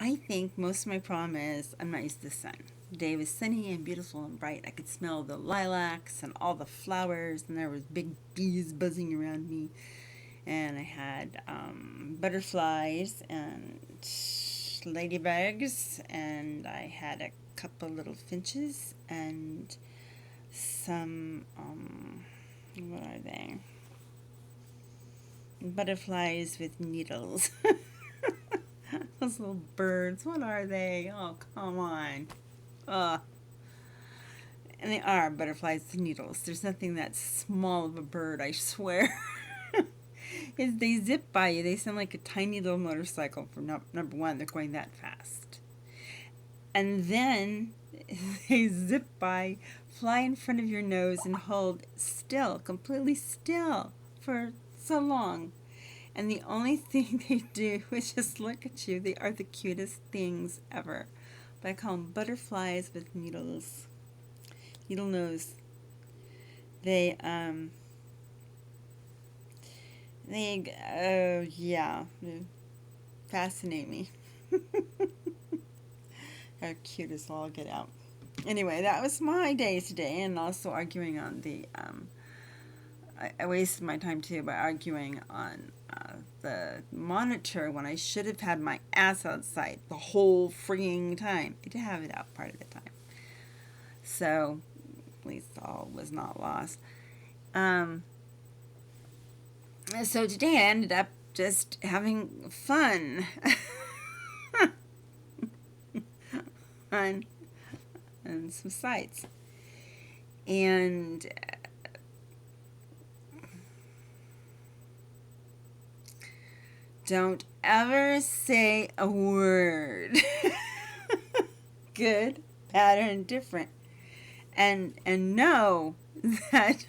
I think most of my problem is I'm not used to the sun. The day was sunny and beautiful and bright. I could smell the lilacs and all the flowers, and there was big bees buzzing around me. And I had butterflies and ladybugs, and I had a couple little finches and some what are they? Butterflies with needles. Those little birds, what are they? Oh, come on. Uh, and they are butterflies with needles. There's nothing that small of a bird, I swear. Is they zip by you. They sound like a tiny little motorcycle. For number one, they're going that fast. And then they zip by, fly in front of your nose, and hold still, completely still, for so long. And the only thing they do is just look at you. They are the cutest things ever. But I call them butterflies with needles. Needle nose. They yeah, fascinate me. They're cute as all get out. Anyway, that was my day today, and also arguing on the, I wasted my time too by arguing on the monitor when I should have had my ass outside the whole freaking time. I did have it out part of the time. So, at least all was not lost. So today I ended up just having fun. Fun and some sights. And don't ever say a word. Good, bad, or indifferent. And know that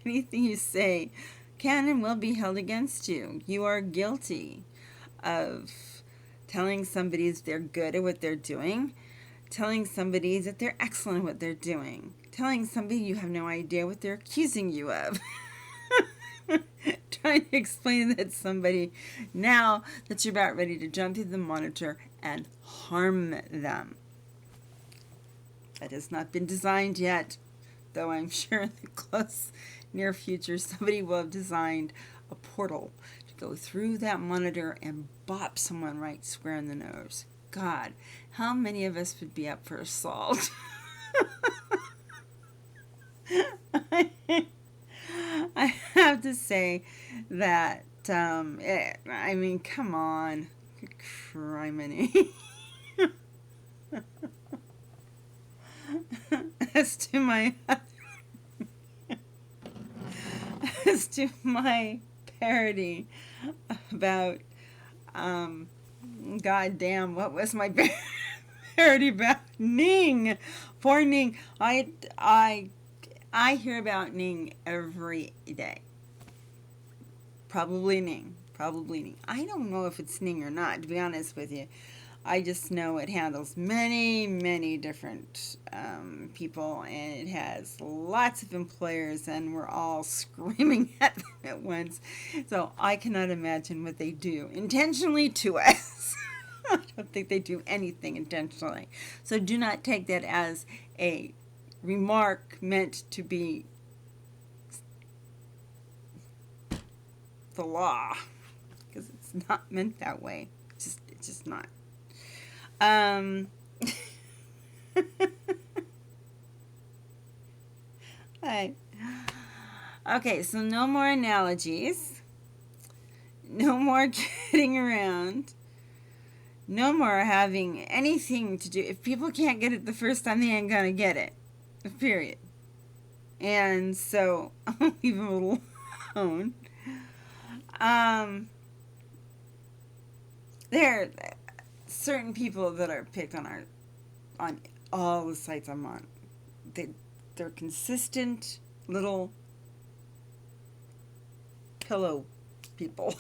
anything you say can and will be held against you. You are guilty of telling somebody they're good at what they're doing, telling somebody that they're excellent at what they're doing, telling somebody you have no idea what they're accusing you of. Trying to explain that to somebody now that you're about ready to jump through the monitor and harm them. That has not been designed yet, though I'm sure in the close near future somebody will have designed a portal to go through that monitor and bop someone right square in the nose. God, how many of us would be up for assault? I have to say that, I mean, come on. Criminy. As to my as to my parody about goddamn, what was my parody about? Ning. Poor Ning. I hear about Ning every day. Probably Ning. I don't know if it's Ning or not, to be honest with you. I just know it handles many, many different people, and it has lots of employers, and we're all screaming at them at once. So I cannot imagine what they do intentionally to us. I don't think they do anything intentionally. So do not take that as a remark meant to be the law, because it's not meant that way. It's just not. Right. Okay, so no more analogies. No more getting around. No more having anything to do. If people can't get it the first time, they ain't gonna get it. Period. And so I'll leave them alone. There are certain people that are picked on all the sites I'm on. They're consistent little pillow people.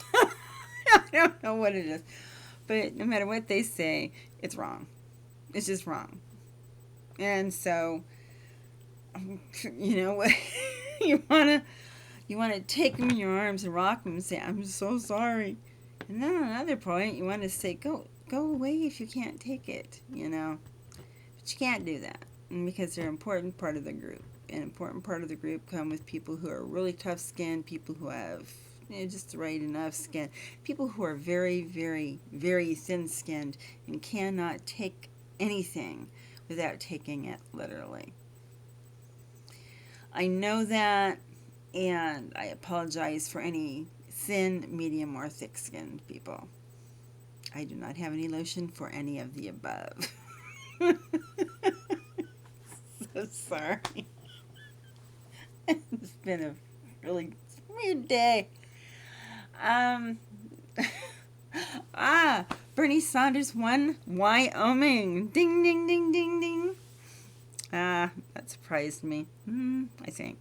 I don't know what it is, but no matter what they say, it's wrong. It's just wrong. And so, you know what? you wanna take them in your arms and rock them and say, "I'm so sorry." And then at another point, you want to say, "Go go away if you can't take it, you know. But you can't do that because they're an important part of the group. An important part of the group come with people who are really tough skinned, people who have just the right enough skin, people who are very, very, very thin skinned and cannot take anything without taking it literally. I know that, and I apologize for any thin, medium, or thick skinned people. I do not have any lotion for any of the above. So sorry. It's been a really weird day. Um, Bernie Sanders won Wyoming. Ding, ding, ding, ding, ding. That surprised me, I think.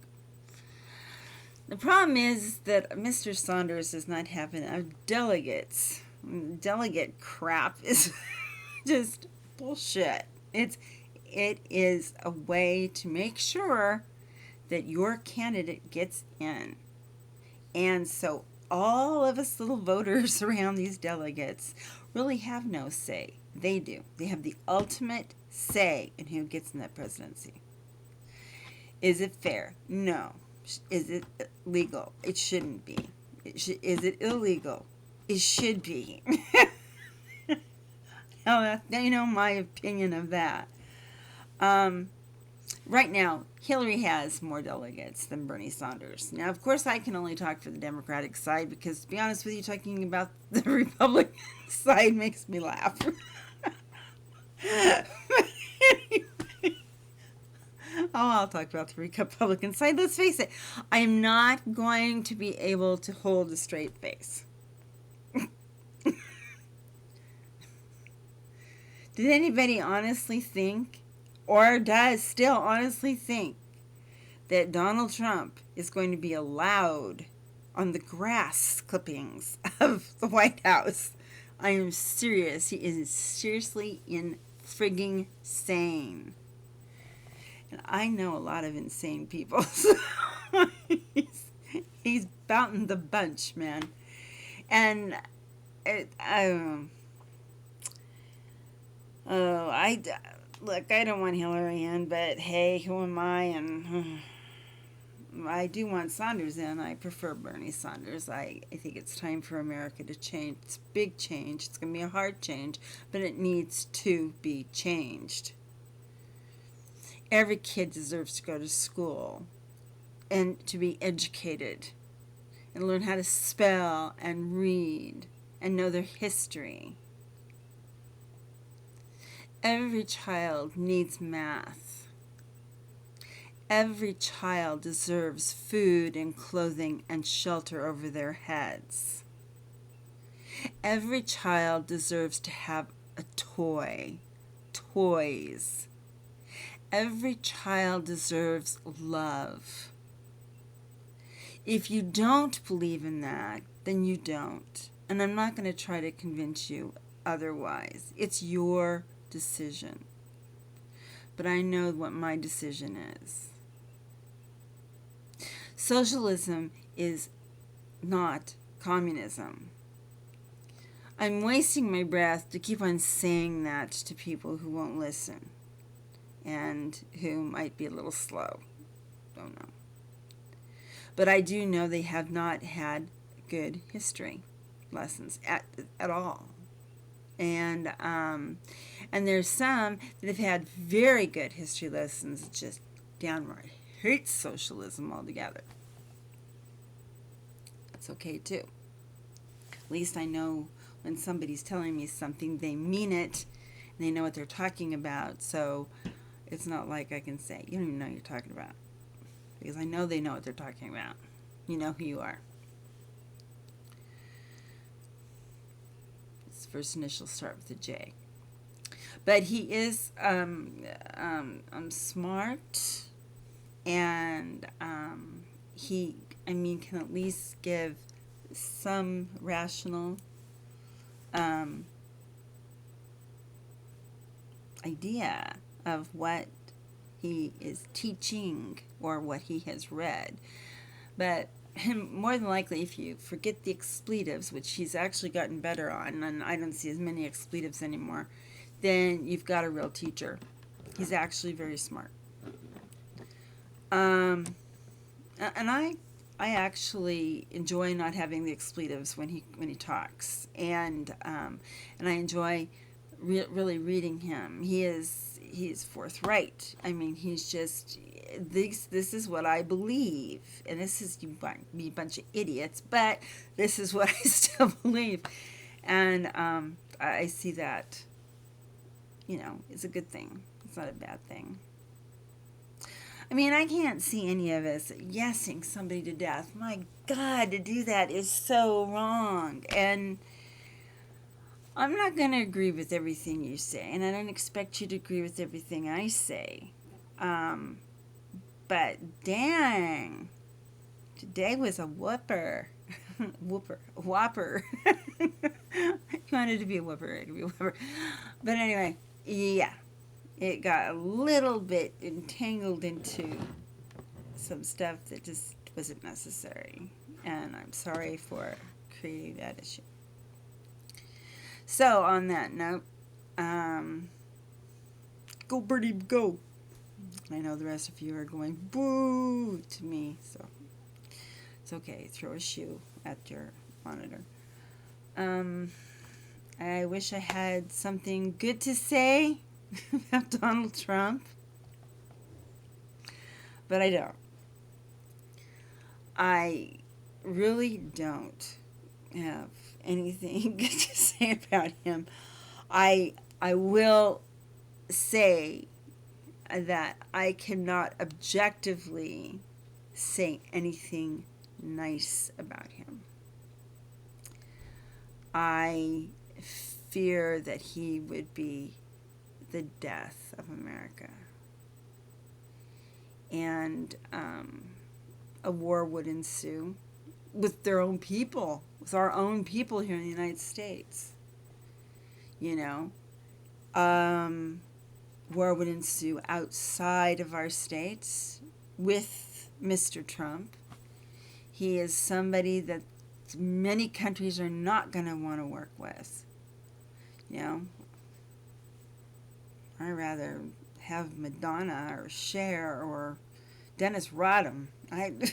The problem is that Mr. Sanders does not have enough delegates. Delegate crap is just bullshit. It is a way to make sure that your candidate gets in. And so all of us little voters around these delegates really have no say. They do. They have the ultimate say in who gets in that presidency. Is it fair? No. Is it legal? It shouldn't be. Is it illegal? It should be. Now, you know my opinion of that. Right now, Hillary has more delegates than Bernie Sanders. Now, of course, I can only talk for the Democratic side because, to be honest with you, talking about the Republican side makes me laugh. I'll talk about the Republican side. Let's face it, I'm not going to be able to hold a straight face. Did anybody honestly think, or does still honestly think, that Donald Trump is going to be allowed on the grass clippings of the White House? I am serious. He is seriously frigging sane. And I know a lot of insane people. So he's about in the bunch, man. And look, I don't want Hillary in, but hey, who am I? And I do want Sanders in. I prefer Bernie Sanders. I think it's time for America to change. It's a big change. It's going to be a hard change, but it needs to be changed. Every kid deserves to go to school and to be educated and learn how to spell and read and know their history. Every child needs math. Every child deserves food and clothing and shelter over their heads. Every child deserves to have a toy, toys. Every child deserves love. If you don't believe in that, then you don't. And I'm not going to try to convince you otherwise. It's your decision. But I know what my decision is. Socialism is not communism. I'm wasting my breath to keep on saying that to people who won't listen and who might be a little slow. Don't know. But I do know they have not had good history lessons at all. And there's some that have had very good history lessons, just downright hate socialism altogether. That's okay too. At least I know when somebody's telling me something, they mean it, and they know what they're talking about. So it's not like I can say, you don't even know what you're talking about. Because I know they know what they're talking about. You know who you are. His first initials start with a J. But he is smart, and he, can at least give some rational idea of what he is teaching or what he has read. But more than likely, if you forget the expletives, which he's actually gotten better on, and I don't see as many expletives anymore, then you've got a real teacher. He's actually very smart. And I actually enjoy not having the expletives when he talks, and I enjoy really reading him. He's forthright. I mean, he's just this is what I believe, and this is, you might be a bunch of idiots, but this is what I still believe, and I see that, it's a good thing. It's not a bad thing. I mean, I can't see any of us yesing somebody to death. My God, to do that is so wrong. And I'm not going to agree with everything you say, and I don't expect you to agree with everything I say. But dang, today was a whooper. Whopper. If you wanted to be a whooper, it could be a whopper. But anyway, yeah. It got a little bit entangled into some stuff that just wasn't necessary. And I'm sorry for creating that issue. So, on that note, go birdie, go. I know the rest of you are going boo to me, so it's okay. Throw a shoe at your monitor. I wish I had something good to say about Donald Trump, but I don't. I really don't have anything good to say about him. I will say that I cannot objectively say anything nice about him. I fear that he would be the death of America, and a war would ensue with their own people, with our own people here in the United States. War would ensue outside of our states with Mr. Trump. He is somebody that many countries are not going to want to work with. I'd rather have Madonna or Cher or Dennis Rodham. I'd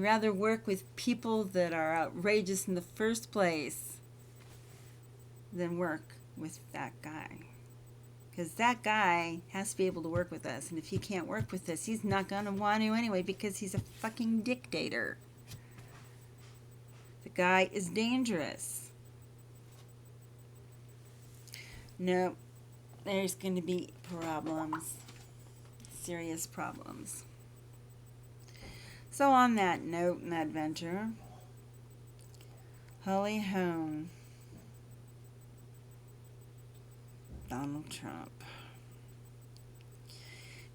rather work with people that are outrageous in the first place than work with that guy. Because that guy has to be able to work with us, and if he can't work with us, he's not going to want to anyway, because he's a fucking dictator. The guy is dangerous. No, there's going to be problems, serious problems. So on that note and that venture, Holly Home, Donald Trump.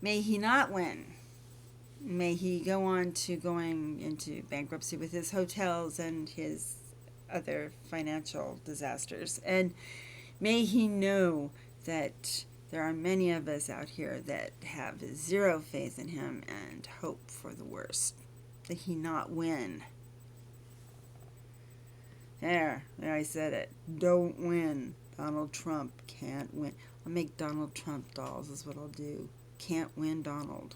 May he not win. May he go on to going into bankruptcy with his hotels and his other financial disasters. And may he know that there are many of us out here that have zero faith in him and hope for the worst. That he not win. There I said it. Don't win. Donald Trump can't win. I'll make Donald Trump dolls is what I'll do. Can't win Donald.